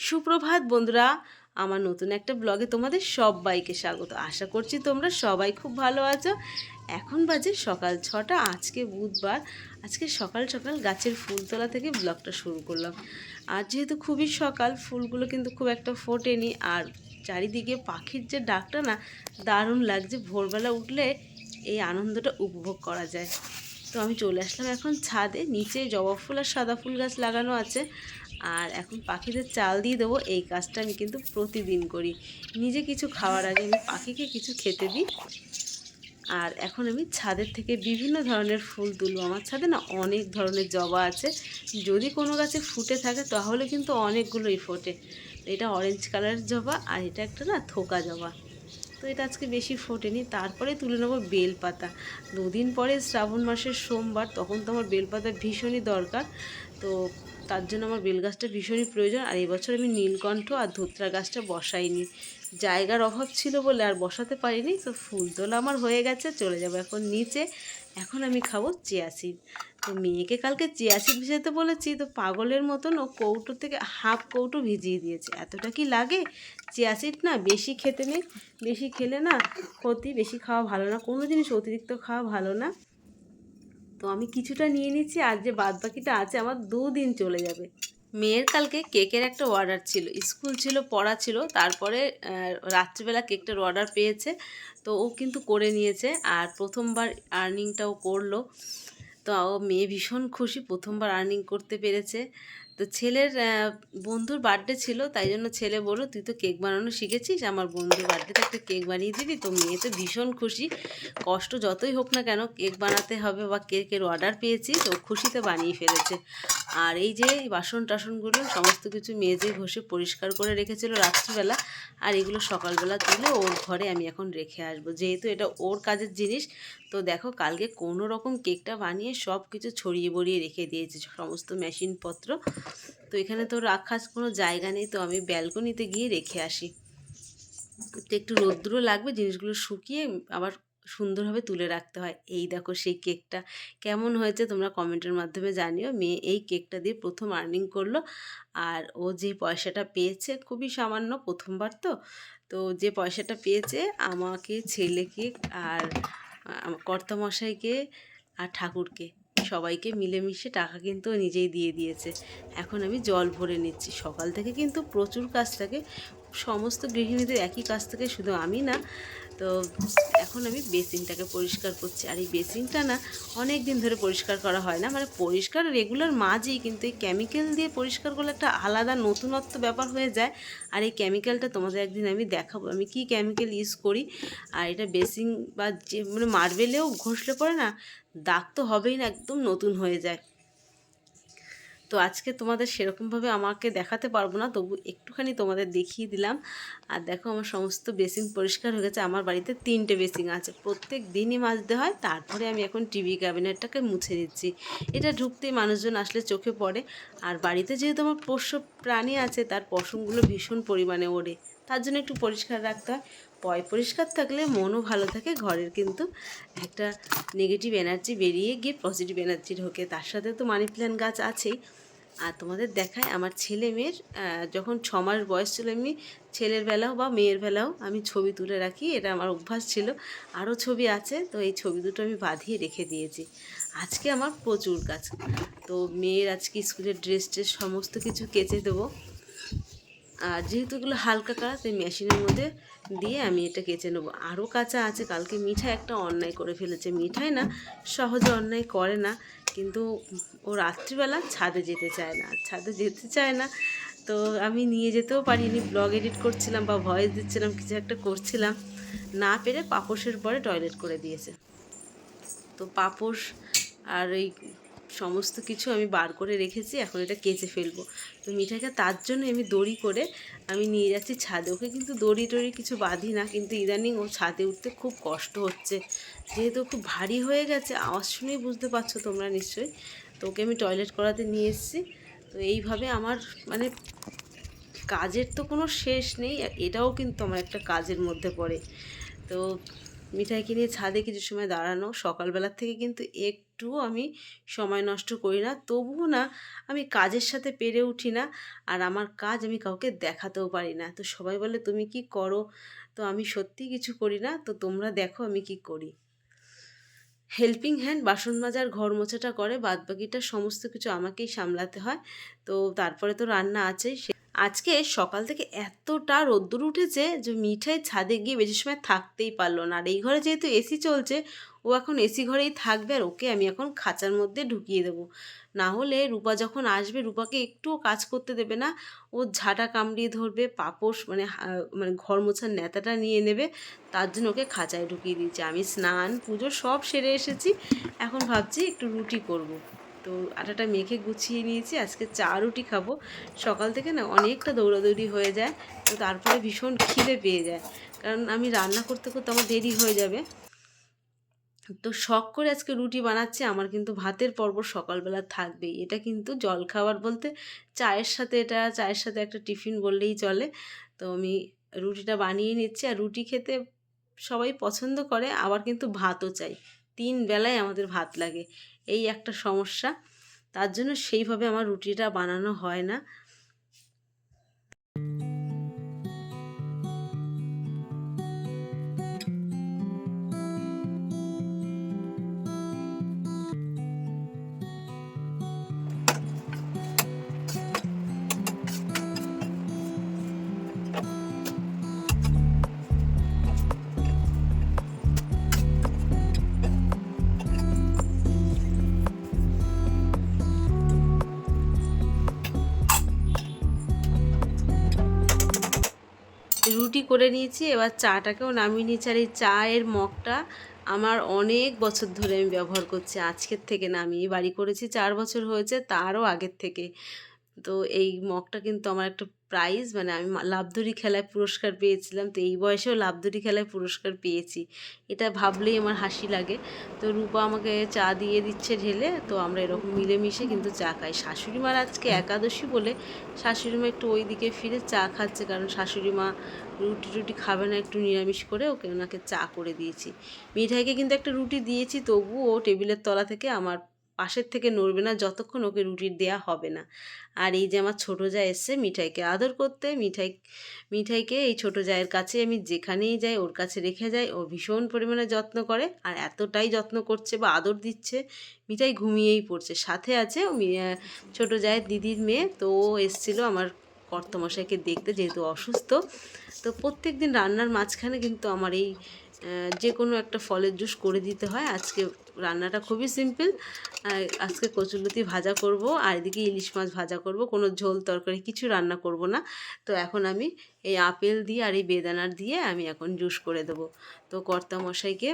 সুপ্রভাত বন্ধুরা, আমার নতুন একটা ব্লগে তোমাদের সবাইকে স্বাগত। আশা করছি তোমরা সবাই খুব ভালো আছো। এখন বাজে সকাল 6টা, আজকে বুধবার। আজকে সকাল সকাল গাছের ফুল তোলা থেকে ব্লগটা শুরু করলাম। আর যেহেতু খুবই সকাল, ফুলগুলো কিন্তু খুব একটা ফোটেনি, আর চারিদিকে পাখির যে ডাকটা না দারুণ লাগছে। ভোরবেলা উঠলে এই আনন্দটা উপভোগ করা যায়। তো আমি চলে আসলাম এখন ছাদে। নিচে জবা ফুল আর সাদা ফুল গাছ লাগানো আছে, আর এখন পাখিদের চাল দিয়ে দেবো। এই কাজটা আমি কিন্তু প্রতিদিন করি। নিজে কিছু খাওয়ার আগে আমি পাখিকে কিছু খেতে দিই। আর এখন আমি ছাদের থেকে বিভিন্ন ধরনের ফুল তুলবো। আমার ছাদে না অনেক ধরনের জবা আছে। যদি কোনো গাছে ফুটে থাকে তাহলে কিন্তু অনেকগুলোই ফোটে। এটা অরেঞ্জ কালারের জবা, আর এটা একটা না থোকা জবা। তো এটা আজকে বেশি ফোটেনি। তারপরে তুলে নেবো বেলপাতা। দুদিন পরে শ্রাবণ মাসের সোমবার, তখন তো আমার বেলপাতা ভীষণই দরকার। তো তার জন্য আমার বেল গাছটা ভীষণই প্রয়োজন। আর এবছর আমি নীলকণ্ঠ আর ধুতরা গাছটা বসাইনি, জায়গার অভাব ছিল বলে আর বসাতে পারিনি। তো ফুল তোলা আমার হয়ে গেছে, চলে যাবো এখন নিচে। এখন আমি খাবো চিয়া সিড। তো মেয়েকে কালকে চিয়া সিড ভিজাতে বলেছি, তো পাগলের মতন ও কৌটো থেকে হাফ কৌটো ভিজিয়ে দিয়েছে। এতটা কি লাগে? চিয়া সিড না বেশি খেতে নেই, বেশি খেলে না ক্ষতি, বেশি খাওয়া ভালো না, কোনো জিনিস অতিরিক্ত খাওয়া ভালো না। তো আমি কিছুটা নিয়ে নিচ্ছি, আর যে বাদ বাকিটা আছে আমার 2 দিন চলে যাবে। মেয়ের কালকে কেকের একটা অর্ডার ছিল, স্কুল ছিল, পড়া ছিল, তারপরে রাত্রিবেলা কেকটার অর্ডার পেয়েছে। তো ও কিন্তু করে নিয়েছে, আর প্রথমবার আর্নিংটাও করলো। তো মেয়ে ভীষণ খুশি, প্রথমবার আর্নিং করতে পেরেছে। তো ছেলের বন্ধুর বার্থডে ছিল, তাই জন্য ছেলে বললো তুই তো কেক বানানো শিখেছিস, আমার বন্ধুর বার্থডেতে একটা কেক বানিয়ে দিবি। তো মেয়ে তো ভীষণ খুশি। কষ্ট যতই হোক না কেন, কেক বানাতে হবে, বা কেকের অর্ডার পেয়েছি, তো খুশিতে বানিয়ে ফেলেছে। আর এই যে বাসন টাসনগুলো সমস্ত কিছু মেজে ঘষে পরিষ্কার করে রেখেছিল রাত্রিবেলা, আর এগুলো সকালবেলা তুলে ওর ঘরে আমি এখন রেখে আসবো, যেহেতু এটা ওর কাজের জিনিস। তো দেখো, কালকে কোনো রকম কেকটা বানিয়ে সব কিছু ছড়িয়ে বড়িয়ে রেখে দিয়েছি, সমস্ত মেশিনপত্র। তো এখানে তো রাখার কোনো জায়গা নেই, তো আমি ব্যালকনিতে গিয়ে রেখে আসি। তো একটু রোদ্দুরও লাগবে, জিনিসগুলো শুকিয়ে আবার সুন্দরভাবে তুলে রাখতে হয়। এই দেখো সেই কেকটা কেমন হয়েছে তোমরা কমেন্টের মাধ্যমে জানিও। মেয়ে এই কেকটা দিয়ে প্রথম আর্নিং করলো, আর ও যে পয়সাটা পেয়েছে খুবই সামান্য, প্রথমবার তো। তো যে পয়সাটা পেয়েছে আমাকে, ছেলেকে, আর কর্তামশাইকে আর ঠাকুরকে, সবাইকে মিলেমিশে টাকা কিন্তু নিজেই দিয়ে দিয়েছে। এখন আমি জল ভরে নিচ্ছি। সকাল থেকে কিন্তু প্রচুর কাজ থাকে, সমস্ত গৃহিণীদের একই কাজ থাকে, শুধু আমি না। তো এখন আমি বেসিনটাকে পরিষ্কার করছি। আর এই বেসিনটা না অনেক দিন ধরে পরিষ্কার করা হয় না, মানে পরিষ্কার রেগুলার মাজেই, কিন্তু এই কেমিক্যাল দিয়ে পরিষ্কার করলে একটা আলাদা নতুনত্ব ব্যাপার হয়ে যায়। আর এই কেমিক্যালটা তোমাদের একদিন আমি দেখাবো আমি কি কেমিক্যাল ইউজ করি। আর এটা বেসিন বা যে মানে মার্বেলেও ঘষলে পরে না দাগ তো হবেই না, একদম নতুন হয়ে যায়। তো আজকে তোমাদের সেরকমভাবে আমাকে দেখাতে পারবো না, তবু একটুখানি তোমাদের দেখিয়ে দিলাম। আর দেখো আমার সমস্ত বেসিন পরিষ্কার হয়ে গেছে। আমার বাড়িতে 3টে বেসিন আছে, প্রত্যেক দিনই মাজতে হয়। তারপরে আমি এখন টিভি ক্যাবিনেটটাকে মুছে দিচ্ছি। এটা ঢুকতেই মানুষজন আসলে চোখে পড়ে। আর বাড়িতে যেহেতু আমার পোষ্য প্রাণী আছে, তার পশমগুলো ভীষণ পরিমাণে ওড়ে, তার জন্য একটু পরিষ্কার রাখতে হয়। পরিষ্কার থাকলে মনও ভালো থাকে, ঘরের কিন্তু একটা নেগেটিভ এনার্জি বেরিয়ে গিয়ে পজিটিভ এনার্জি ঢোকে। তার সাথে তো মানি প্ল্যান্ট গাছ আছেই। আর তোমাদের দেখায় আমার ছেলে মেয়ের যখন 6 মাস বয়স ছিল, আমি ছেলের বেলাও বা মেয়ের বেলাও আমি ছবি তুলে রাখি, এটা আমার অভ্যাস ছিল। আরও ছবি আছে, তো এই ছবি দুটো আমি বাঁধিয়ে রেখে দিয়েছি। আজকে আমার প্রচুর কাজ। তো মেয়ের আজকে স্কুলের ড্রেস সমস্ত কিছু কেচে দেবো। আর যেহেতু এগুলো হালকা কাজ, তাই মেশিনের মধ্যে দিয়ে আমি এটা কেচে নেবো। আরও কাঁচা আছে। কালকে মিঠাই একটা অন্যায় করে ফেলেছে। মিঠাই না সহজে অন্যায় করে না, কিন্তু ও রাত্রিবেলা ছাদে যেতে চায় না, ছাদে যেতে চায় না। তো আমি নিয়ে যেতেও পারিনি, ব্লগ এডিট করছিলাম বা ভয়েস দিচ্ছিলাম, কিছু একটা করছিলাম, না পেরে পাপোশের পরে টয়লেট করে দিয়েছে। তো পাপোশ আর এই সমস্ত কিছু আমি বার করে রেখেছি, এখন এটা কেচে ফেলবো। তো মিঠাইটা তার জন্য আমি দড়ি করে আমি নিয়ে যাচ্ছি ছাদে। ওকে কিন্তু দড়ি টড়ি কিছু বাঁধি না, কিন্তু ইদানিং ও ছাদে উঠতে খুব কষ্ট হচ্ছে, যেহেতু খুব ভারী হয়ে গেছে। আওয়াজ শুনেই বুঝতে পারছো তোমরা নিশ্চয়ই। তো ওকে আমি টয়লেট করাতে নিয়ে এসেছি। তো এইভাবে আমার মানে কাজের তো কোনো শেষ নেই, এটাও কিন্তু আমার একটা কাজের মধ্যে পড়ে। তো মিঠাইকে নিয়ে ছাদে কিছু সময় দাঁড়ানো। সকালবেলার থেকে কিন্তু একটুও আমি সময় নষ্ট করি না, তবুও না আমি কাজের সাথে পেরে উঠি না। আর আমার কাজ আমি কাউকে দেখাতেও পারি না। তো সবাই বলে তুমি কি করো, তো আমি সত্যি কিছু করি না। তো তোমরা দেখো আমি কি করি। হেল্পিং হ্যান্ড বাসন মাজার ঘর মোছাটা করে, বাদবাকিটা সমস্ত কিছু আমাকেই সামলাতে হয়। তো তারপরে তো রান্না আছেই। আজকে সকাল থেকে এতটা রোদ্দুর উঠেছে যে মিঠাই ছাদে গিয়ে বেশি সময় থাকতেই পারলো না। আর এই ঘরে যেহেতু এসি চলছে, ও এখন এসি ঘরেই থাকবে। আর ওকে আমি এখন খাঁচার মধ্যে ঢুকিয়ে দেবো, না হলে রূপা যখন আসবে রূপাকে একটুও কাজ করতে দেবে না। ও ঝাঁটা কামড়িয়ে ধরবে, পাপোশ মানে মানে ঘর মোছার নেতাটা নিয়ে নেবে। তার জন্য ওকে খাঁচায় ঢুকিয়ে দিয়েছি। আমি স্নান পুজো সব সেরে এসেছি, এখন ভাবছি একটু রুটি করব। তো আটাটা মেখে গুছিয়ে নিয়েছি, আজকে চা রুটি খাবো। সকাল থেকে না অনেকটা দৌড়াদৌড়ি হয়ে যায়, তো তারপরে ভীষণ খিদে পেয়ে যায়, কারণ আমি রান্না করতে করতে আমার দেরি হয়ে যাবে। তো শখ করে আজকে রুটি বানাচ্ছি। আমার কিন্তু ভাতের পর্ব সকালবেলা থাকবেই। এটা কিন্তু জলখাবার বলতে চায়ের সাথে, এটা চায়ের সাথে একটা টিফিন বললেই চলে। তো আমি রুটিটা বানিয়ে নিচ্ছি। আর রুটি খেতে সবাই পছন্দ করে, আবার কিন্তু ভাতও চাই। 3 বেলায় আমাদের ভাত লাগে, এই একটা সমস্যা। তার জন্য সেইভাবে আমার রুটিটা বানানো হয় না। রুটি করে নিয়েছি, এবার চাটাকেও নামিয়ে নিয়েছি। আর এই চায়ের মগটা আমার অনেক বছর ধরে আমি ব্যবহার করছি, আজকের থেকে না। আমি এই বাড়ি করেছি 4 বছর হয়েছে, তারও আগের থেকে। তো এই মগটা কিন্তু আমার একটা প্রাইজ, মানে আমি লাফদড়ি খেলায় পুরস্কার পেয়েছিলাম। তো এই বয়সেও লাফদড়ি খেলায় পুরস্কার পেয়েছি, এটা ভাবলেই আমার হাসি লাগে। তো রূপা আমাকে চা দিয়ে দিচ্ছে ঢেলে। তো আমরা এরকম মিলেমিশে কিন্তু চা খাই। শাশুড়ি মার আজকে একাদশী বলে শাশুড়ি মা একটু ওই দিকে ফিরে চা খাচ্ছে, কারণ শাশুড়ি মা রুটি টুটি খাবে না, একটু নিরামিষ করে ওনাকে চা করে দিয়েছি। মিঠাইকে কিন্তু একটা রুটি দিয়েছি, তবুও ও টেবিলের তলা থেকে আমার পাশের থেকে নড়বে না যতক্ষণ ওকে রুটির দেয়া হবে না। আর এই যে আমার ছোটো জা এসছে মিঠাইকে আদর করতে। মিঠাইকে এই ছোটো জায়ের কাছে আমি যেখানেই যাই ওর কাছে রেখে যাই। ও ভীষণ পরিমাণে যত্ন করে, আর এতটাই যত্ন করছে বা আদর দিচ্ছে, মিঠাই ঘুমিয়েই পড়ছে। সাথে আছে ছোটো জায়ের দিদির মেয়ে, তো ও এসেছিলো আমার কর্তামশাইকে দেখতে, যেহেতু অসুস্থ। তো প্রত্যেক দিন রান্নার মাঝখানে কিন্তু আমার এই যে কোনো একটা ফলের জুস করে দিতে হয়। আজকে রান্নাটা খুবই সিম্পল। আজকে কচুরলতি ভাজা করব, আর এদিকে ইলিশ মাছ ভাজা করব। কোনো ঝোল তরকারি কিছু রান্না করব না। তো এখন আমি এই আপেল দিয়ে আর এই বেদানার দিয়ে আমি এখন জুস করে দেবো। তো কর্তামশাইকে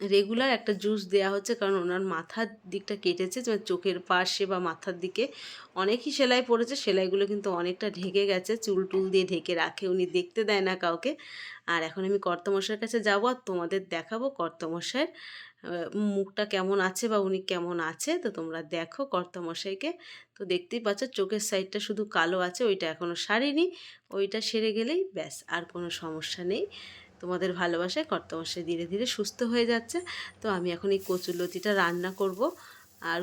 রেগুলার একটা জুস দেওয়া হচ্ছে, কারণ ওনার মাথার দিকটা কেটেছে, চোখের পাশে বা মাথার দিকে অনেকই সেলাই পড়েছে। সেলাইগুলো কিন্তু অনেকটা ঢেকে গেছে, চুল টুল দিয়ে ঢেকে রাখে, উনি দেখতে দেয় না কাউকে। আর এখন আমি কর্তামশাইয়ের কাছে যাবো আর তোমাদের দেখাবো কর্তামশাইয়ের মুখটা কেমন আছে বা উনি কেমন আছে। তো তোমরা দেখো কর্তামশাইকে। তো দেখতেই পাচ্ছ চোখের সাইডটা শুধু কালো আছে, ওইটা এখনও সারেনি। ওইটা সেরে গেলেই ব্যাস, আর কোনো সমস্যা নেই। তোমাদের ভালোবাসায় কর্তামশাই ধীরে ধীরে সুস্থ হয়ে যাচ্ছে। তো আমি এখন এই কচুরলতিটা রান্না করব। আর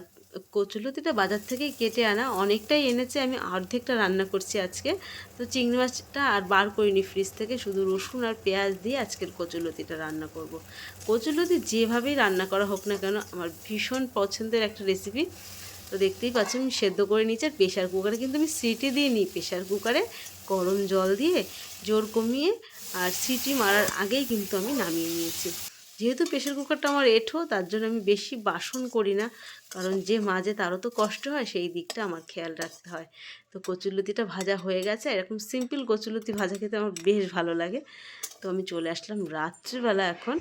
কচুরলতিটা বাজার থেকেই কেটে আনা, অনেকটাই এনেছে, আমি অর্ধেকটা রান্না করছি আজকে। তো চিংড়ি মাছটা আর বার করিনি ফ্রিজ থেকে, শুধু রসুন আর পেঁয়াজ দিয়ে আজকের কচুরলতিটা রান্না করব। কচুরলতি যেভাবেই রান্না করা হোক না কেন আমার ভীষণ পছন্দের একটা রেসিপি। তো দেখতেই পাচ্ছি আমি সেদ্ধ করে নিচ্ছি। আর প্রেশার কুকারে কিন্তু আমি সিটি দিয়ে নিই, প্রেশার কুকারে গরম জল দিয়ে জোর কমিয়ে আর সিটি মারার আগেই কিন্তু আমি নামিয়ে নিয়েছি। যেহেতু প্রেশার কুকারটা আমার এঁঠো, তার জন্য আমি বেশি বাসন করি না, কারণ যে মাজে তারও তো কষ্ট হয়, সেই দিকটা আমার খেয়াল রাখতে হয়। তো কচুরলতিটা ভাজা হয়ে গেছে। এরকম সিম্পল কচুরলতি ভাজা খেতে আমার বেশ ভালো লাগে। তো আমি চলে আসলাম রাত্রিবেলা এখন।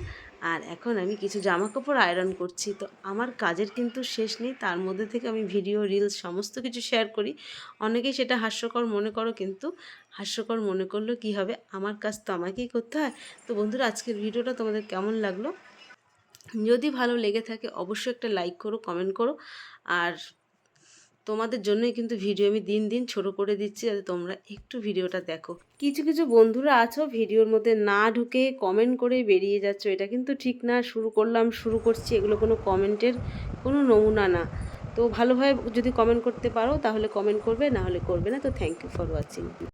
আর এখন আমি কিছু জামা কাপড় আয়রন করছি। তো আমার কাজের কিন্তু শেষ নেই, তার মধ্যে থেকে আমি ভিডিও রিলস সমস্ত কিছু শেয়ার করি। অনেকেই সেটা হাস্যকর মনে করো, কিন্তু হাস্যকর মনে করলেও কী হবে, আমার কাজ তো আমাকেই করতে হয়। তো বন্ধুরা, আজকের ভিডিওটা তোমাদের কেমন লাগলো? যদি ভালো লেগে থাকে অবশ্যই একটা লাইক করো, কমেন্ট করো। আর তোমাদের জন্যই কিন্তু ভিডিও আমি দিন দিন ছোট করে দিচ্ছি, যাতে তোমরা একটু ভিডিওটা দেখো। কিছু কিছু বন্ধুরা আছো ভিডিওর মধ্যে না ঢুকে কমেন্ট করে বেরিয়ে যাচ্ছ, এটা কিন্তু ঠিক না। শুরু করছি, এগুলো কোনো কমেন্টের কোনো নমুনা না। তো ভালোভাবে যদি কমেন্ট করতে পারো তাহলে কমেন্ট করবে, না হলে করবে না। তো থ্যাংক ইউ ফর ওয়াচিং।